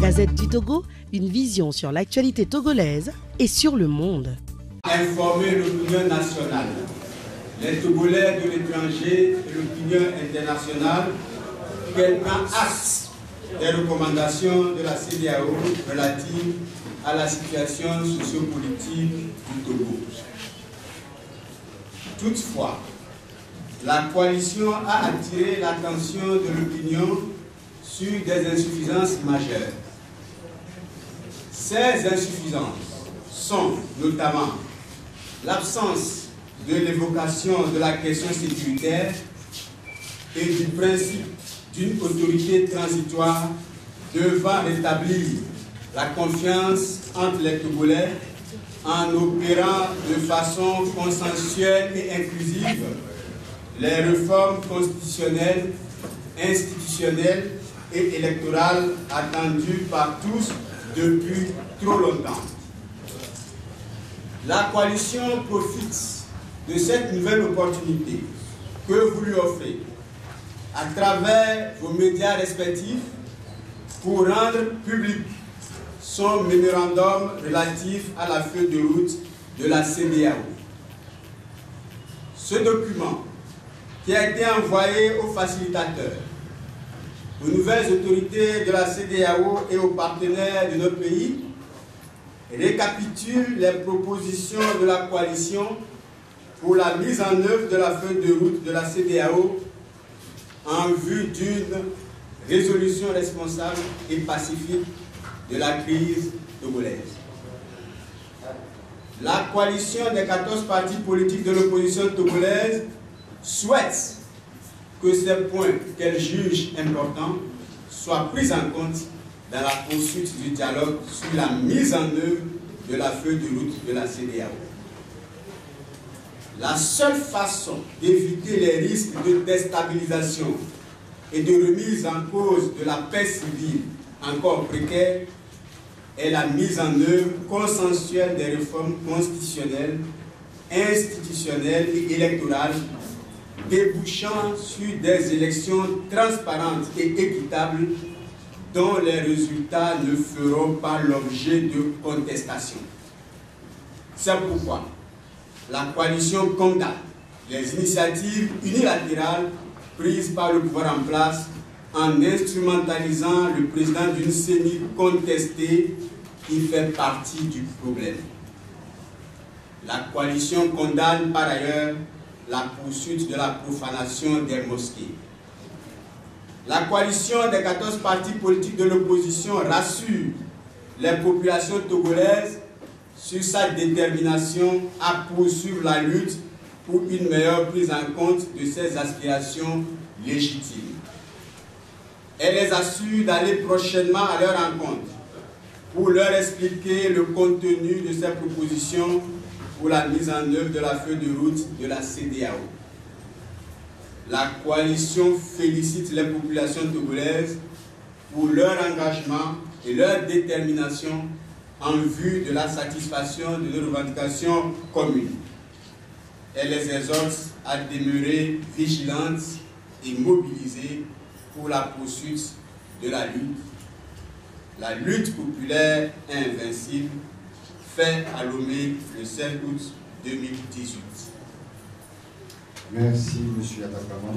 Gazette du Togo, une vision sur l'actualité togolaise et sur le monde. Informer l'opinion nationale, les Togolais de l'étranger et l'opinion internationale qu'elle prend acte des recommandations de la CEDEAO relatives à la situation sociopolitique du Togo. Toutefois, la coalition a attiré l'attention de l'opinion sur des insuffisances majeures. Ces insuffisances sont notamment l'absence de l'évocation de la question sécuritaire et du principe d'une autorité transitoire devant rétablir la confiance entre les Togolais en opérant de façon consensuelle et inclusive les réformes constitutionnelles, institutionnelles et électorales attendues par tous depuis trop longtemps. La coalition profite de cette nouvelle opportunité que vous lui offrez à travers vos médias respectifs pour rendre public son mémorandum relatif à la feuille de route de la CEDEAO. Ce document, qui a été envoyé aux facilitateurs, aux nouvelles autorités de la CEDEAO et aux partenaires de notre pays, récapitule les propositions de la coalition pour la mise en œuvre de la feuille de route de la CEDEAO en vue d'une résolution responsable et pacifique de la crise togolaise. La coalition des 14 partis politiques de l'opposition togolaise souhaite que ces points qu'elle juge importants soient pris en compte dans la poursuite du dialogue sur la mise en œuvre de la feuille de route de la CEDEAO. La seule façon d'éviter les risques de déstabilisation et de remise en cause de la paix civile encore précaire est la mise en œuvre consensuelle des réformes constitutionnelles, institutionnelles et électorales débouchant sur des élections transparentes et équitables dont les résultats ne feront pas l'objet de contestation. C'est pourquoi la coalition condamne les initiatives unilatérales prises par le pouvoir en place en instrumentalisant le président d'une CENI contestée qui fait partie du problème. La coalition condamne par ailleurs la poursuite de la profanation des mosquées. La coalition des 14 partis politiques de l'opposition rassure les populations togolaises sur sa détermination à poursuivre la lutte pour une meilleure prise en compte de ses aspirations légitimes. Elle les assure d'aller prochainement à leur rencontre pour leur expliquer le contenu de ces propositions pour la mise en œuvre de la feuille de route de la CEDEAO. La coalition félicite les populations togolaises pour leur engagement et leur détermination en vue de la satisfaction de leurs revendications communes. Elle les exhorte à demeurer vigilantes et mobilisées pour la poursuite de la lutte. La lutte populaire invincible, fait à Lomé le 7 août 2018. Merci, M. Atakama.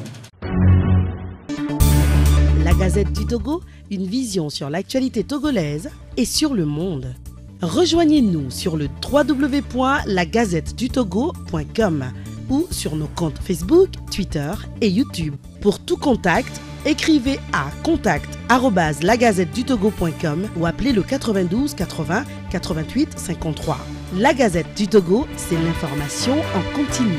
La Gazette du Togo, une vision sur l'actualité togolaise et sur le monde. Rejoignez-nous sur le www.lagazettedutogo.com ou sur nos comptes Facebook, Twitter et YouTube. Pour tout contact, écrivez à contact@lagazettedutogo.com ou appelez le 92 80 88 53. La Gazette du Togo, c'est l'information en continu.